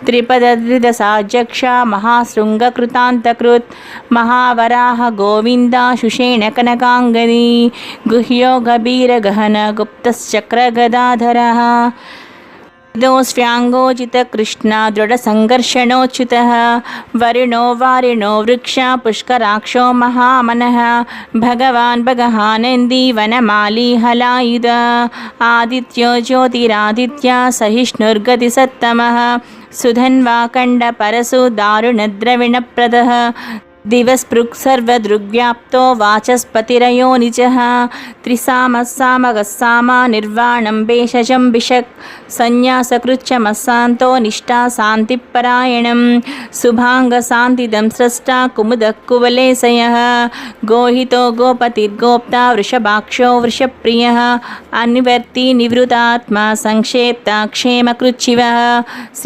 त्रिपदसाध्यक्ष महाशृङ्गकृतान्तकृत् महावराह गोविन्दाशुषेण कनकाङ्गदी गुह्यो गभीरगहन गुप्तश्चक्रगदाधरः दोस्व्याङ्गोचितकृष्णा दृढसङ्घर्षणोच्युतः वरुणो वारिणो वृक्षा पुष्कराक्षो महामनः भगवान् भगहानन्दी वनमाली हलायुध आदित्यो ज्योतिरादित्या सहिष्णुर्गतिसत्तमः सुधन्वा कण्डपरशु दारुणद्रविणप्रदः दिवस्पृक् सर्वदृग्व्याप्तो वाचस्पतिरयो निजः त्रिसामस्सामगस्सामा निर्वाणं भेषजं भिषक् संन्यासकृच्छमस्सान्तो निष्ठा शान्तिपरायणं शुभाङ्गशान्तिदं स्रष्टा कुमुदः कुवलेशयः गोहितो गोपतिर्गोप्ता वृषभाक्षो वृषप्रियः अनिवर्ति निवृतात्मा संक्षेप्ता क्षेमकृच्छिवः श्री